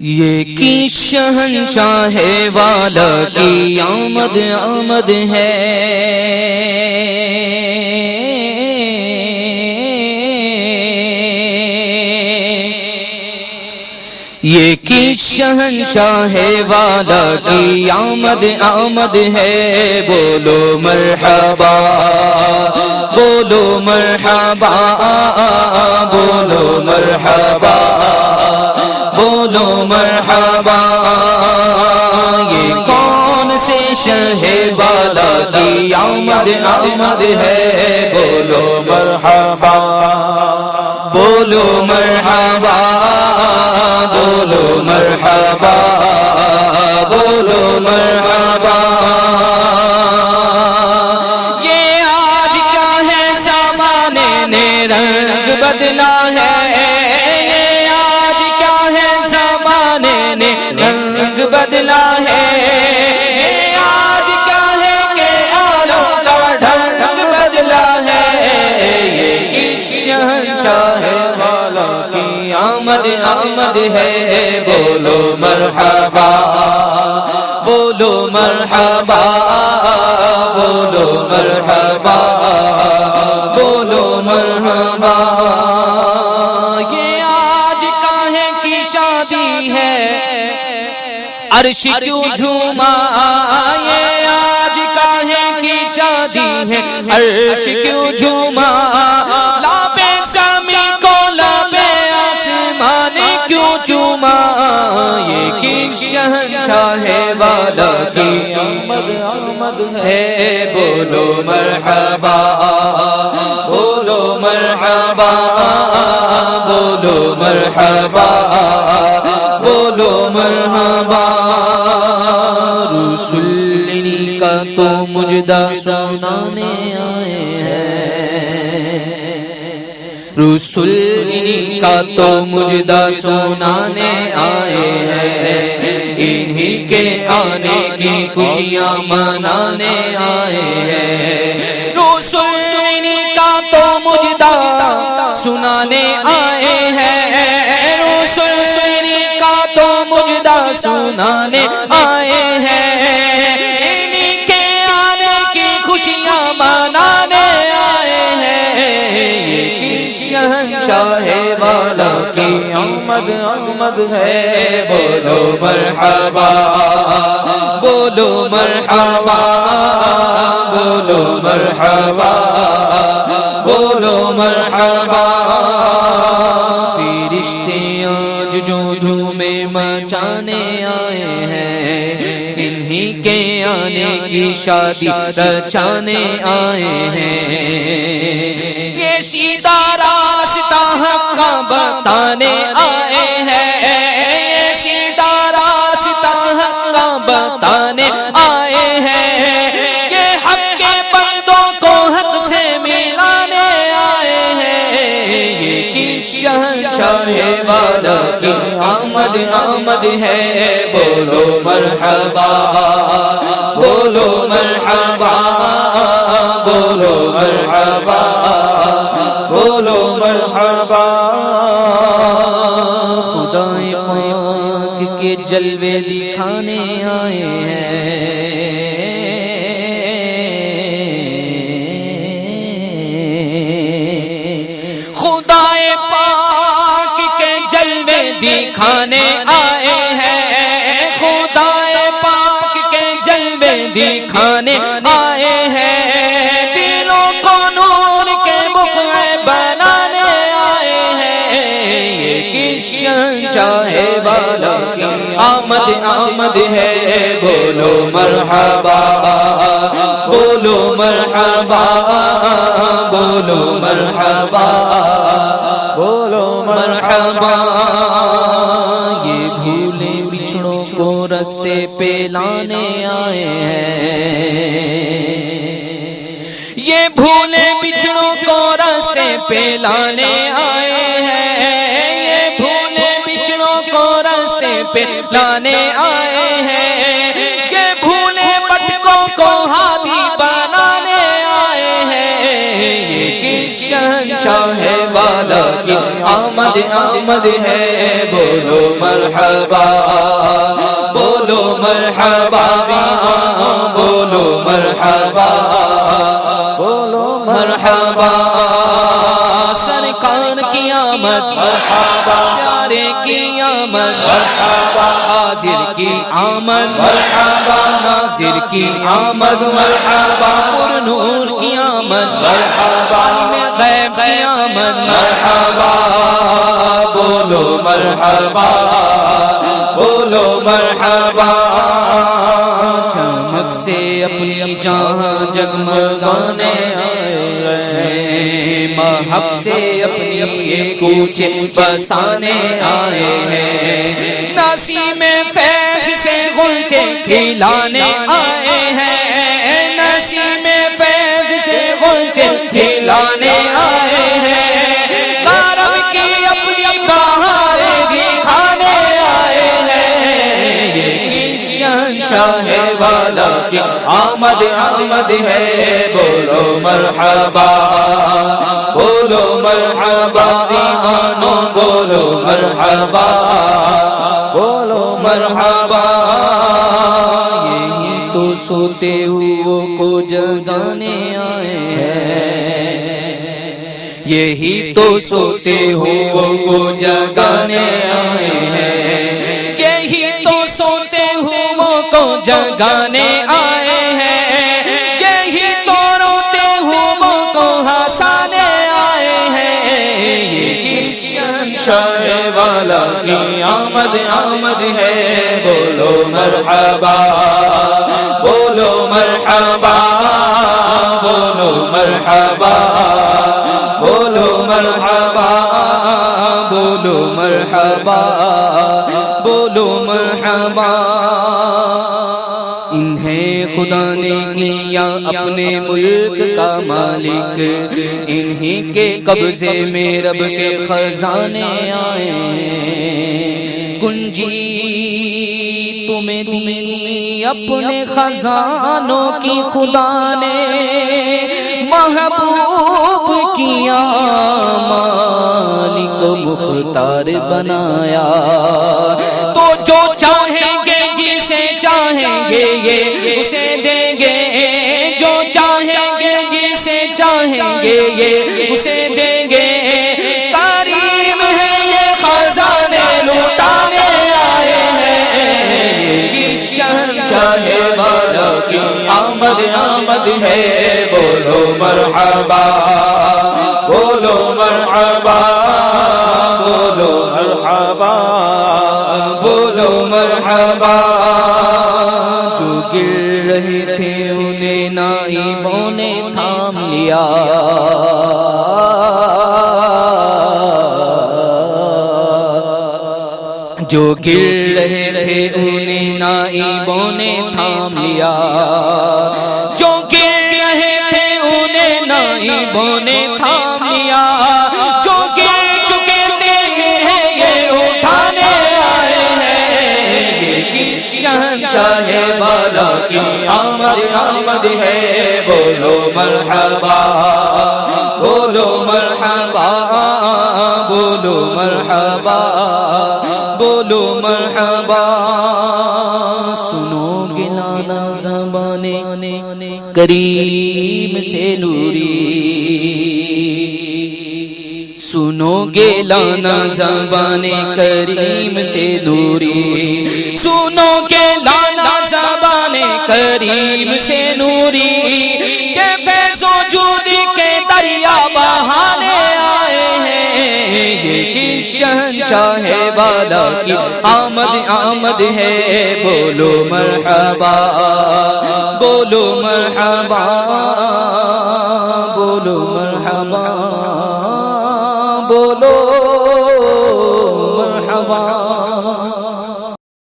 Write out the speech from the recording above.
یہ کی شہنشاہ والا کی آمد آمد ہے، یہ کی شہنشاہ والا کی آمد آمد ہے، بولو مرحبا بولو مرحبا بولو مرحبا بولو مرحبا۔ یہ کون سے شہ والا کی آمد آمد ہے، بولو مرحبا بولو مرحبا بولو مرحبا بولو مرحبا۔ یہ آج کیا ہے زمانے نے رنگ بدلا ہے، یہ آج کیا ہے زمانے نے رنگ بدلا ہے، یہ آج کیا ہے کہ عالم کا ڈھنگ بدلا ہے، یہ شہنشاہ والا کی آمد آمد ہے، بولو مرحبا بولو مرحبا بولو مرحبا بولو مرحبا۔ یہ آج کاہے کی شادی ہے، عرش کیوں جھوما، یہ آج کاہے کی شادی ہے، عرش کیوں جھوما، لابے زمین کو لابے آسمان کیوں چوما، یہ کی شہنشاہ والا کی آمد آمد ہے، بولو مرحبا بولو مرحبا بولو مرحبا بولو مرحبا۔ رسول کا تو مجدہ سنانے آئے ہیں، رسول کا تو مجدہ سنانے آئے ہیں، انہی کے آنے کی خوشیاں منانے آئے ہیں، رسول کا تو مجدہ سنانے آئے ہیں، رسول کا تو مجدہ سنانے آئے ہیں، انہی کے آنے کی خوشیاں منانے آئے ہیں، شہنشاہ والا کی آمد آمد ہے، بولو مرحبا بولو مرحبا بولو مرحبا بولو مرحبا۔ فرشتے آج جو دھومیں مچانے آئے ہیں، انہی کے آنے کی شادی رچانے آئے ہیں، یہ سیدھا راستہ حق کا بتانے آئے ہیں، یہ سیدھا راستہ حق کا بتانے آئے ہیں، یہ حق کے بندوں کو حق سے ملانے آئے ہیں، یہ کی شہنشاہ والا کی آمد آمد ہے، بولو مرحبا بولو مرحبا بولو مرحبا بولو مرحبا۔ خدائے پاک کے جلوے دکھانے آئے ہیں، خدائے پاک کے جلوے دکھانے آئے ہیں، خدائے پاک کے جلوے دکھانے آئے ہیں، دلوں کو نور کے بقعے بنانے آئے ہیں، یہ کی شہنشاہ والا کی آمد آمد ہے، بولو مرحبا بولو مرحبا بولو مرحبا بولو مرحبا۔ یہ بھولے بچھڑوں کو رستے پہ لانے آئے ہیں، یہ بھولے بچھڑوں کو رستے پہ لانے آئے ہیں، یہ بھولے بچھڑوں کو رستے پہ لانے آئے ہیں، یہ بھولے بٹکوں کو ہادی بنانے آئے ہیں، یہ کس شہنشاہ والا کی آمد آمد ہے، بولو مرحبا بولو مرحبا بولو مرحبا بولو مرحبا، سرکار کی آمد مرحبا، پیارے کی آمد مرحبا، حاضر کی آمد مرحبا، ناظر کی آمد مرحبا، پر نور کی آمد مرحبا، عالم غیب کی آمد مرحبا، بولو مرحبا بولو مرحبا، چمک سے اپنی جہاں جگمگانے آئے، محق سے اپنی یہ کوچے بسانے آئے ہیں، نسیم فیض سے غنچے کھلانے آئے ہیں، نسیم فیض سے غنچے کھلانے آئے ہیں، کارم کی اپنی بہاریں بھی کھانے آئے ہیں، یہ شہنشاہ والا کی آمد آمد ہے، بولو مرحبا بولو مرحبا، ایمانو بولو مرحبا بولو مرحبا، یہی تو سوتے ہوئے کو جگانے آئے ہیں، یہی تو سوتے ہوئے کو جگانے آئے ہیں، یہی تو سوتے ہوئے کو جگانے آئے ہیں، یہی تو روتے ہوئے کو ہنسانے آئے ہیں، یہ کس شہنشاہ والا کی آمد آمد ہے، بولو مرحبا بولو مرحبا بولو مرحبا بولو مرحبا بولو مرحبا بولو مرحبا، انہیں خدا نے کیا اپنے ملک کا مالک، انہی کے قبضے میں رب کے خزانے آئے، کنجی تمہیں دی اپنے خزانوں کی خدا نے، محبوب کیا مالک مختار بنایا، تو جو چاہیں گے جسے چاہیں گے یہ اسے دیں گے، جو چاہیں گے جسے چاہیں گے یہ اسے دیں گے، کریم ہے یہ خزانے لوٹانے آئے ہیں، کس شہنشاہ والا کی آمد آمد ہے، بولو مرحبا بولو مرحبا بولو مرحبا بولو مرحبا، جو گر رہے تھے انہیں نائبوں نے تھام لیا، جو گر رہے تھے انہیں نائبوں نے تھام لیا، جو گر رہے تھے انہیں نائبوں نے تھام لیا، جو گر چکے تھے انہیں یہ اٹھانے آئے ہیں، یہ کس شہنشاہ والا کی آمد آمد ہے، بولو مرحبا بولو مرحبا بولو مرحبا بولو مرحبا، سنو گلانا زبانے کریم سے نوری، سنو گے لانا زبان کریم سے نوری، سنو گے لانا زبان کریم سے نوری، کہ فیض و جود کے دریا بہانے آئے ہیں، یہ کس شہنشاہ والا کی آمد آمد ہے، بولو مرحبا بولو مرحبا بولو مرحبا بولو